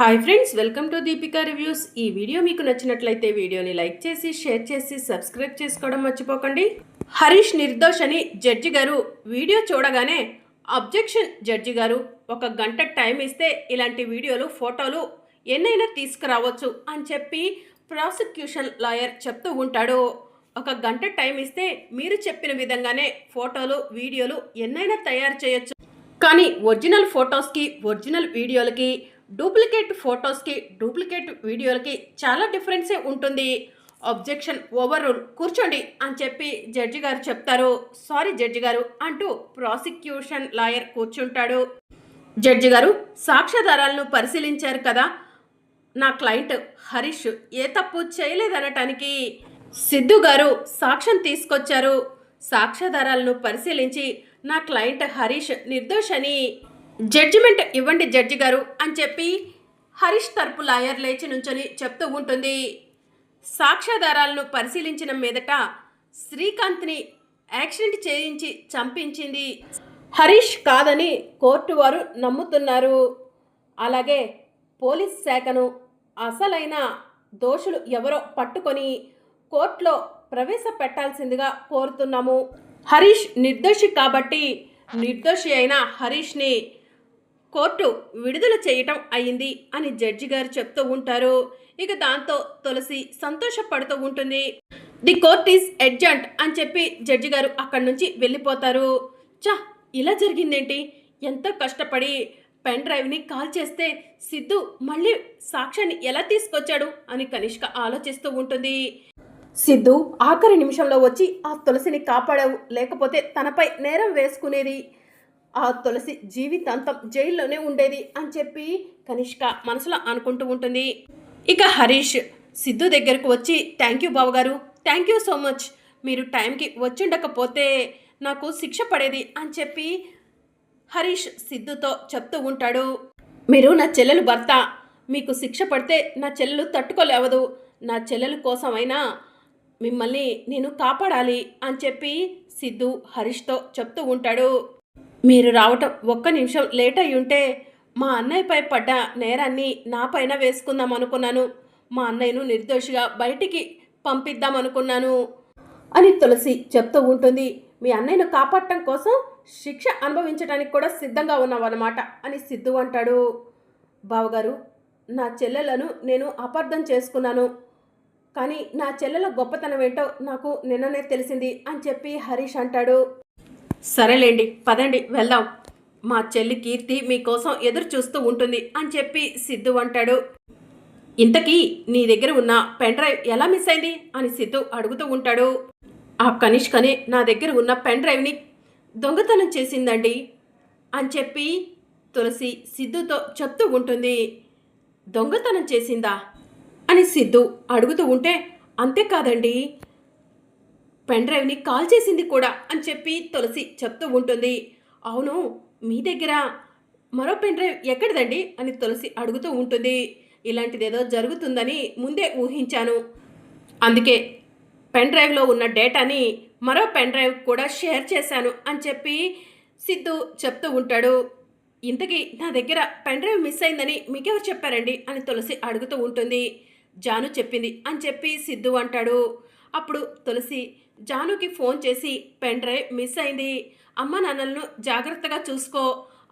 Hi friends, welcome to Deepika reviews. ఈ video మీకు నచ్చినట్లయితే వీడియోని లైక్ చేసి షేర్ చేసి సబ్స్క్రైబ్ చేసుకోవడం మర్చిపోకండి. హరీష్ నిర్దోష్ అని జడ్జి గారు వీడియో చూడగానే అబ్జెక్షన్ జడ్జి గారు, ఒక గంట టైం ఇస్తే ఇలాంటి వీడియోలు ఫోటోలు ఎన్నైనా తీసుకురావచ్చు అని చెప్పి ప్రాసిక్యూషన్ లాయర్ చెప్తూ ఉంటాడు. ఒక గంట టైం ఇస్తే మీరు చెప్పిన విధంగానే ఫోటోలు వీడియోలు ఎన్నైనా తయారు చేయొచ్చు, కానీ ఒరిజినల్ ఫొటోస్కి ఒరిజినల్ వీడియోలకి, డూప్లికేట్ ఫొటోస్కి డూప్లికేట్ వీడియోలకి చాలా డిఫరెన్సే ఉంటుంది. అబ్జెక్షన్ ఓవర్ రూల్, కూర్చోండి అని చెప్పి జడ్జి గారు చెప్తారు. సారీ జడ్జి గారు అంటూ ప్రాసిక్యూషన్ లాయర్ కూర్చుంటాడు. జడ్జి గారు, సాక్ష్యాధారాలను పరిశీలించారు కదా, నా క్లయింట్ హరీష్ ఏ తప్పు చేయలేదనటానికి సిద్ధు గారు సాక్ష్యం తీసుకొచ్చారు. సాక్ష్యాధారాలను పరిశీలించి నా క్లయింట్ హరీష్ నిర్దోష్ అని జడ్జిమెంట్ ఇవ్వండి జడ్జి గారు అని చెప్పి హరీష్ తరపు లాయర్ లేచి నుంచొని చెప్తూ ఉంటుంది. సాక్ష్యాధారాలను పరిశీలించిన మీదట శ్రీకాంత్ని యాక్సిడెంట్ చేయించి చంపించింది హరీష్ కాదని కోర్టు వారు నమ్ముతున్నారు. అలాగే పోలీస్ శాఖను అసలైన దోషులు ఎవరో పట్టుకొని కోర్టులో ప్రవేశపెట్టాల్సిందిగా కోరుతున్నాము. హరీష్ నిర్దోషి కాబట్టి నిర్దోషి అయిన హరీష్ని కోర్టు విడుదల చేయటం అయింది అని జడ్జి గారు చెప్తూ ఉంటారు. ఇక దాంతో తులసి సంతోషపడుతూ ఉంటుంది. ది కోర్ట్ ఈస్ ఎడ్జంట్ అని చెప్పి జడ్జి గారు అక్కడి నుంచి వెళ్ళిపోతారు. ఇలా జరిగిందేంటి, ఎంతో కష్టపడి పెన్ డ్రైవ్ని కాల్ చేస్తే సిద్ధు మళ్ళీ సాక్ష్యాన్ని ఎలా తీసుకొచ్చాడు అని కనిష్క ఆలోచిస్తూ ఉంటుంది. సిద్ధు ఆఖరి నిమిషంలో వచ్చి ఆ తులసిని కాపాడావు, లేకపోతే తనపై నేరం వేసుకునేది, ఆ తులసి జీవితాంతం జైల్లోనే ఉండేది అని చెప్పి కనిష్క మనసులో అనుకుంటూ ఉంటుంది. ఇక హరీష్ సిద్ధు దగ్గరకు వచ్చి థ్యాంక్ యూ బావగారు, థ్యాంక్ యూ సో మచ్, మీరు టైంకి వచ్చిండకపోతే నాకు శిక్ష పడేది అని చెప్పి హరీష్ సిద్ధుతో చెప్తూ ఉంటాడు. మీరు నా చెల్లెలు భర్త, మీకు శిక్ష పడితే నా చెల్లెలు తట్టుకోలేవదు, నా చెల్లెల కోసమైనా మిమ్మల్ని నేను కాపాడాలి అని చెప్పి సిద్ధు హరీష్తో చెప్తూ ఉంటాడు. మీరు రావటం ఒక్క నిమిషం లేట్ అయి ఉంటే మా అన్నయ్యపై పడ్డ నేరాన్ని నా పైన వేసుకుందాం అనుకున్నాను, మా అన్నయ్యను నిర్దోషిగా బయటికి పంపిద్దాం అనుకున్నాను అని తులసి చెప్తూ ఉంటుంది. మీ అన్నయ్యను కాపాడటం కోసం శిక్ష అనుభవించడానికి కూడా సిద్ధంగా ఉన్నావన్నమాట అని సిద్ధు అంటాడు. బావగారు, నా చెల్లెలను నేను అపార్థం చేసుకున్నాను, కానీ నా చెల్లెల గొప్పతనం ఏంటో నాకు నిన్ననే తెలిసింది అని చెప్పి హరీష్ అంటాడు. సరేలేండి, పదండి వెళ్దాం, మా చెల్లి కీర్తి మీకోసం ఎదురు చూస్తూ ఉంటుంది అని చెప్పి సిద్ధు అంటాడు. ఇంతకీ నీ దగ్గర ఉన్న పెన్ డ్రైవ్ ఎలా మిస్ అయింది అని సిద్ధు అడుగుతూ ఉంటాడు. ఆ కనిష్కనే నా దగ్గర ఉన్న పెన్ డ్రైవ్ని దొంగతనం చేసిందండి అని చెప్పి తులసి సిద్ధుతో చెప్తూ ఉంటుంది. దొంగతనం చేసిందా అని సిద్ధు అడుగుతూ ఉంటే, అంతేకాదండి, పెన్ డ్రైవ్ని కాల్ చేసింది కూడా అని చెప్పి తులసి చెప్తూ ఉంటుంది. అవును, మీ దగ్గర మరో పెన్ డ్రైవ్ ఎక్కడిదండి అని తులసి అడుగుతూ ఉంటుంది. ఇలాంటిదేదో జరుగుతుందని ముందే ఊహించాను, అందుకే పెన్ డ్రైవ్లో ఉన్న డేటాని మరో పెన్ డ్రైవ్ కూడా షేర్ చేశాను అని చెప్పి సిద్ధు చెప్తూ ఉంటాడు. ఇంతకీ నా దగ్గర పెన్ డ్రైవ్ మిస్ అయిందని మీకెవరు చెప్పారండి అని తులసి అడుగుతూ ఉంటుంది. జాను చెప్పింది అని చెప్పి సిద్ధు అంటాడు. అప్పుడు తులసి జానుకి ఫోన్ చేసి పెన్ డ్రైవ్ మిస్ అయింది, అమ్మ నాన్నలను జాగ్రత్తగా చూసుకో,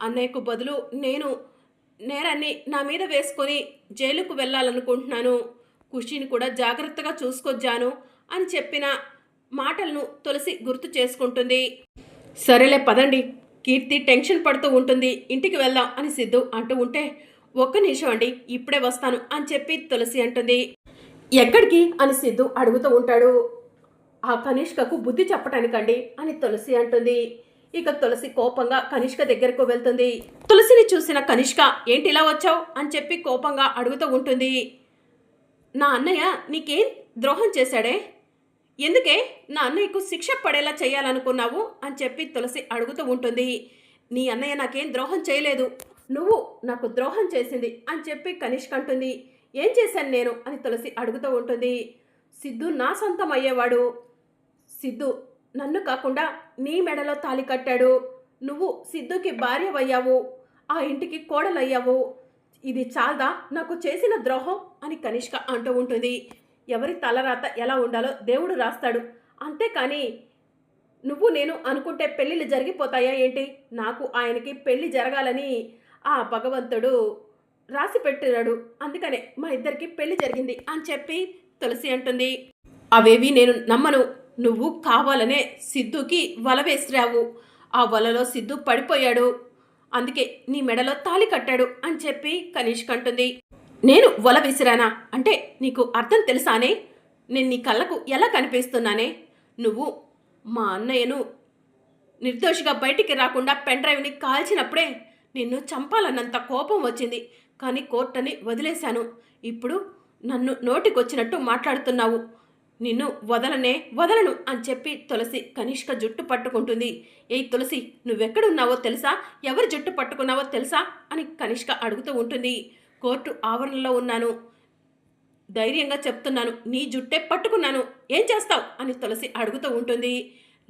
అన్నయ్యకు బదులు నేను నేరాన్ని నా మీద వేసుకొని జైలుకు వెళ్ళాలనుకుంటున్నాను, ఖుషీని కూడా జాగ్రత్తగా చూసుకో జాను అని చెప్పిన మాటలను తులసి గుర్తు చేసుకుంటుంది. సరేలే పదండి, కీర్తి టెన్షన్ పడుతూ ఉంటుంది, ఇంటికి వెళ్దాం అని సిద్ధు అంటూ ఉంటే, ఒక్క నిమిషం అండి, ఇప్పుడే వస్తాను అని చెప్పి తులసి అంటుంది. ఎక్కడికి అని సిద్ధు అడుగుతూ ఉంటాడు. ఆ కనిష్కకు బుద్ధి చెప్పటానికండి అని తులసి అంటుంది. ఇక తులసి కోపంగా కనిష్క దగ్గరకు వెళ్తుంది. తులసిని చూసిన కనిష్క ఏంటి ఇలా వచ్చావు అని చెప్పి కోపంగా అడుగుతూ ఉంటుంది. నా అన్నయ్య నీకేం ద్రోహం చేశాడే, ఎందుకే నా అన్నయ్యకు శిక్ష పడేలా చేయాలనుకున్నావు అని చెప్పి తులసి అడుగుతూ ఉంటుంది. నీ అన్నయ్య నాకేం ద్రోహం చేయలేదు, నువ్వు నాకు ద్రోహం చేసింది అని చెప్పి కనిష్క అంటుంది. ఏం చేశాను నేను అని తులసి అడుగుతూ ఉంటుంది. సిద్ధు నా సొంతం అయ్యేవాడు, సిద్ధు నన్ను కాకుండా నీ మెడలో తాళి కట్టాడు, నువ్వు సిద్ధుకి భార్యవయ్యావు, ఆ ఇంటికి కోడలయ్యావు, ఇది చాలదా నాకు చేసిన ద్రోహం అని కనిష్క అంటూ ఉంటుంది. ఎవరి తలరాత ఎలా ఉండాలో దేవుడు రాస్తాడు, అంతేకాని నువ్వు నేను అనుకుంటే పెళ్ళిళ్ళు జరిగిపోతాయా ఏంటి? నాకు ఆయనకి పెళ్ళి జరగాలని ఆ భగవంతుడు రాసి పెట్టినాడు, అందుకనే మా ఇద్దరికి పెళ్లి జరిగింది అని చెప్పి తులసి అంటుంది. అవేవి నేను నమ్మను. నువ్వు కావాలనే సిద్ధుకి వల వేసిరావు. ఆ వలలో సిద్ధు పడిపోయాడు, అందుకే నీ మెడలో తాళి కట్టాడు అని చెప్పి కనిష్క అంటుంది. నేను వల విసిరానా అంటే నీకు అర్థం తెలుసానే? నేను నీ కళ్ళకు ఎలా కనిపిస్తున్నానే? నువ్వు మా అన్నయ్యను నిర్దోషిగా బయటికి రాకుండా పెన్ డ్రైవ్ని కాల్చినప్పుడే నిన్ను చంపాలన్నంత కోపం వచ్చింది, కానీ కోర్టుని వదిలేశాను. ఇప్పుడు నన్ను నోటికొచ్చినట్టు మాట్లాడుతున్నావు. నిన్ను వదలను అని చెప్పి తులసి కనిష్క జుట్టు పట్టుకుంటుంది. ఏయ్ తులసి, నువ్వెక్కడున్నావో తెలుసా? ఎవరి జుట్టు పట్టుకున్నావో తెలుసా అని కనిష్క అడుగుతూ ఉంటుంది. కోర్టు ఆవరణలో ఉన్నాను, ధైర్యంగా చెప్తున్నాను, నీ జుట్టే పట్టుకున్నాను, ఏం చేస్తావు అని తులసి అడుగుతూ ఉంటుంది.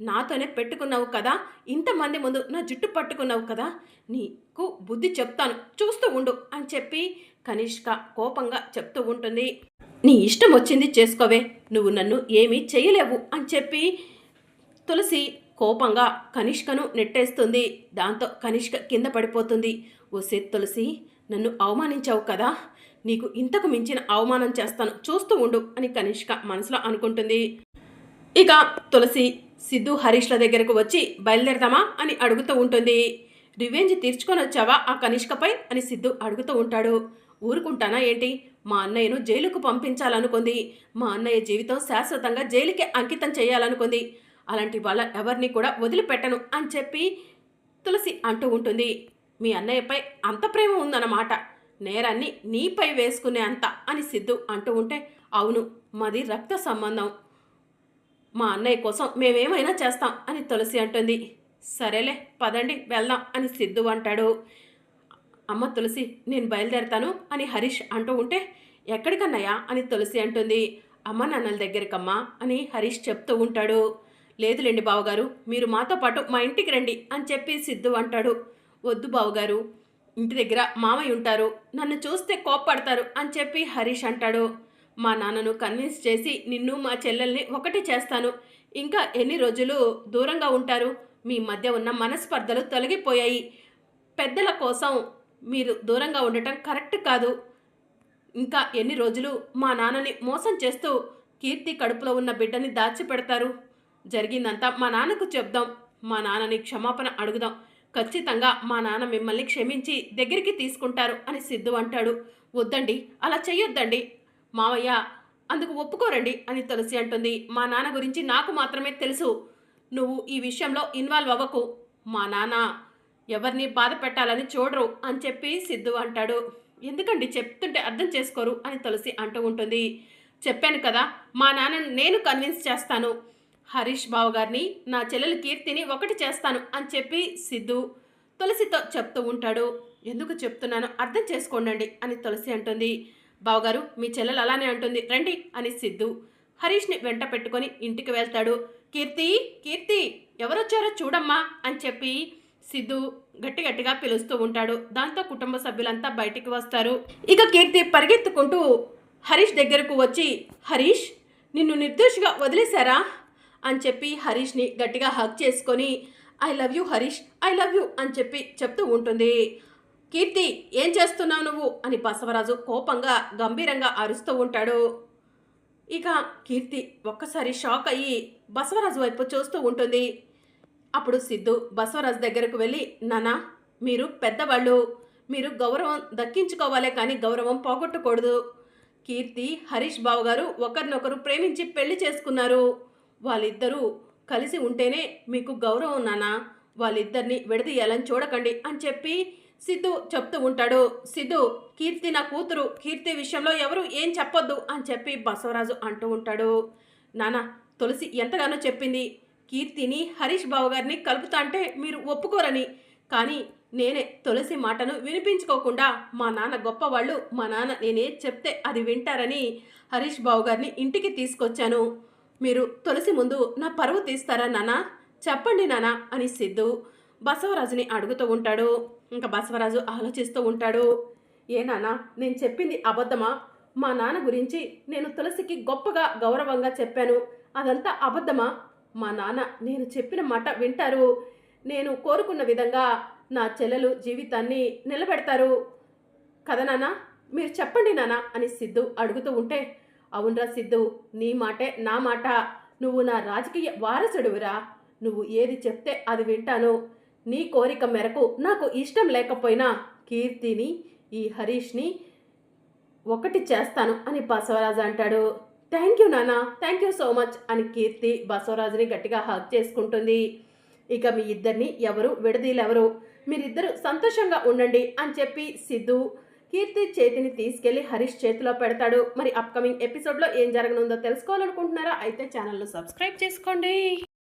నాతోనే పెట్టుకున్నావు కదా, ఇంతమంది ముందు నా జుట్టు పట్టుకున్నావు కదా, నీకు బుద్ధి చెప్తాను, చూస్తూ ఉండు అని చెప్పి కనిష్క కోపంగా చెప్తూ ఉంటుంది. నీ ఇష్టం వచ్చింది చేసుకోవే, నువ్వు నన్ను ఏమీ చేయలేవు అని చెప్పి తులసి కోపంగా కనిష్కను నెట్టేస్తుంది. దాంతో కనిష్క కింద పడిపోతుంది. ఓసే తులసి, నన్ను అవమానించావు కదా, నీకు ఇంతకు మించిన అవమానం చేస్తాను, చూస్తూ ఉండు అని కనిష్క మనసులో అనుకుంటుంది. ఇక తులసి సిద్ధు హరీష్ల దగ్గరకు వచ్చి బయలుదేరదామా అని అడుగుతూ ఉంటుంది. రివెంజ్ తీర్చుకొని వచ్చావా ఆ కనిష్కపై అని సిద్ధు అడుగుతూ ఉంటాడు. ఊరుకుంటానా ఏంటి? మా అన్నయ్యను జైలుకు పంపించాలనుకుంది. మా అన్నయ్య జీవితం శాశ్వతంగా జైలుకే అంకితం చేయాలనుకుంది. అలాంటి వాళ్ళ ఎవరిని కూడా వదిలిపెట్టను అని చెప్పి తులసి అంటూ ఉంటుంది. మీ అన్నయ్యపై అంత ప్రేమ ఉందన్నమాట, నేరాన్ని నీపై వేసుకునే అంత అని సిద్ధు అంటూ ఉంటే, అవును, మాది రక్త సంబంధం, మా అన్నయ్య కోసం మేమేమైనా చేస్తాం అని తులసి అంటుంది. సరేలే పదండి వెళ్దాం అని సిద్ధు అంటాడు. అమ్మ తులసి, నేను బయలుదేరతాను అని హరీష్ అంటూ ఉంటే, ఎక్కడికన్నయ్యా అని తులసి అంటుంది. అమ్మ నాన్నల దగ్గరికమ్మా అని హరీష్ చెప్తూ ఉంటాడు. లేదులేండి బావగారు, మీరు మాతో పాటు మా ఇంటికి రండి అని చెప్పి సిద్ధు అంటాడు. వద్దు బావగారు, ఇంటి దగ్గర మామయ్య ఉంటారు, నన్ను చూస్తే కోప్పడతారు అని చెప్పి హరీష్ అంటాడు. మా నాన్నను కన్విన్స్ చేసి నిన్ను మా చెల్లెల్ని ఒకటి చేస్తాను. ఇంకా ఎన్ని రోజులు దూరంగా ఉంటారు? మీ మధ్య ఉన్న మనస్పర్ధలు తొలగిపోయాయి. పెద్దల కోసం మీరు దూరంగా ఉండటం కరెక్ట్ కాదు. ఇంకా ఎన్ని రోజులు మా నాన్నని మోసం చేస్తూ కీర్తి కడుపులో ఉన్న బిడ్డని దాచిపెడతారు? జరిగిందంతా మా నాన్నకు చెప్దాం, మా నాన్నని క్షమాపణ అడుగుదాం, ఖచ్చితంగా మా నాన్న మిమ్మల్ని క్షమించి దగ్గరికి తీసుకుంటారు అని సిద్ధు అంటాడు. వద్దండి, అలా చెయ్యొద్దండి మావయ్య, అందుకు ఒప్పుకోరండి అని తులసి అంటుంది. మా నాన్న గురించి నాకు మాత్రమే తెలుసు, నువ్వు ఈ విషయంలో ఇన్వాల్వ్ అవ్వకు. మా నాన్న ఎవరిని బాధ పెట్టాలని చూడరు అని చెప్పి సిద్ధు అంటాడు. ఎందుకండి చెప్తుంటే అర్థం చేసుకోరు అని తులసి అంటూ ఉంటుంది. చెప్పాను కదా, మా నాన్నను నేను కన్విన్స్ చేస్తాను, హరీష్ బావ గారిని నా చెల్లెలు కీర్తిని ఒకటి చేస్తాను అని చెప్పి సిద్ధు తులసితో చెప్తూ ఉంటాడు. ఎందుకు చెప్తున్నానో అర్థం చేసుకోండి అని తులసి అంటుంది. బావగారు, మీ చెల్లెలు అలానే అంటుంది, రండి అని సిద్ధు హరీష్ని వెంట పెట్టుకొని ఇంటికి వెళ్తాడు. కీర్తి, కీర్తి, ఎవరొచ్చారో చూడమ్మా అని చెప్పి సిద్ధు గట్టిగా పిలుస్తూ ఉంటాడు. దాంతో కుటుంబ సభ్యులంతా బయటికి వస్తారు. ఇక కీర్తి పరిగెత్తుకుంటూ హరీష్ దగ్గరకు వచ్చి, హరీష్, నిన్ను నిర్దోషిగా వదిలేశారా అని చెప్పి హరీష్ని గట్టిగా హగ్ చేసుకొని, I love you Harish, I love you అని చెప్పి చెప్తూ ఉంటుంది. కీర్తి, ఏం చేస్తున్నావు నువ్వు అని బసవరాజు కోపంగా గంభీరంగా అరుస్తూ ఉంటాడు. ఇక కీర్తి ఒక్కసారి షాక్ అయ్యి బసవరాజు వైపు చూస్తూ ఉంటుంది. అప్పుడు సిద్ధు బసవరాజు దగ్గరకు వెళ్ళి, నానా, మీరు పెద్దవాళ్ళు, మీరు గౌరవం దక్కించుకోవాలే కానీ గౌరవం పోగొట్టకూడదు. కీర్తి, హరీష్ బావ గారు ఒకరినొకరు ప్రేమించి పెళ్లి చేసుకున్నారు. వాళ్ళిద్దరూ కలిసి ఉంటేనే మీకు గౌరవం నానా, వాళ్ళిద్దరిని విడదీయాలని చూడకండి అని చెప్పి సిద్ధు చెప్తూ ఉంటాడు. సిద్ధు, కీర్తి నా కూతురు, కీర్తి విషయంలో ఎవరు ఏం చెప్పొద్దు అని చెప్పి బసవరాజు అంటూ ఉంటాడు. నానా, తులసి ఎంతగానో చెప్పింది, కీర్తిని హరీష్ బావ గారిని కలుపుతా అంటే మీరు ఒప్పుకోరని, కానీ నేనే తులసి మాటను వినిపించుకోకుండా మా నాన్న గొప్పవాళ్ళు, మా నాన్న నేనే చెప్తే అది వింటారని హరీష్ బావ గారిని ఇంటికి తీసుకొచ్చాను. మీరు తులసి ముందు నా పరువు తీస్తారా నాన్న? చెప్పండి నాన్న అని సిద్ధు బసవరాజుని అడుగుతూ ఉంటాడు. ఇంకా బసవరాజు ఆలోచిస్తూ ఉంటాడు. ఏ నాన్న, నేను చెప్పింది అబద్ధమా? మా నాన్న గురించి నేను తులసికి గొప్పగా గౌరవంగా చెప్పాను, అదంతా అబద్ధమా? మా నాన్న నేను చెప్పిన మాట వింటారు, నేను కోరుకున్న విధంగా నా చెల్లెలు జీవితాన్ని నిలబెడతారు కదా నాన్న? మీరు చెప్పండి నాన్న అని సిద్ధు అడుగుతూ ఉంటే, అవునరా సిద్ధు, నీ మాటే నా మాట. నువ్వు నా రాజకీయ వారసుడువురా. నువ్వు ఏది చెప్తే అది వింటాను. నీ కోరిక మేరకు నాకు ఇష్టం లేకపోయినా కీర్తిని, ఈ హరీష్ని ఒకటి చేస్తాను అని బసవరాజు అంటాడు. థ్యాంక్ యూ నాన్న, థ్యాంక్ యూ సో మచ్ అని కీర్తి బసవరాజుని గట్టిగా హగ్ చేసుకుంటుంది. ఇక మీ ఇద్దరిని ఎవరు విడదీలెవరు, మీరిద్దరు సంతోషంగా ఉండండి అని చెప్పి సిద్ధు కీర్తి చేతిని తీసుకెళ్లి హరీష్ చేతిలో పెడతాడు. మరి అప్కమింగ్ ఎపిసోడ్లో ఏం జరగనుందో తెలుసుకోవాలనుకుంటున్నారా? అయితే ఛానల్ను సబ్స్క్రైబ్ చేసుకోండి.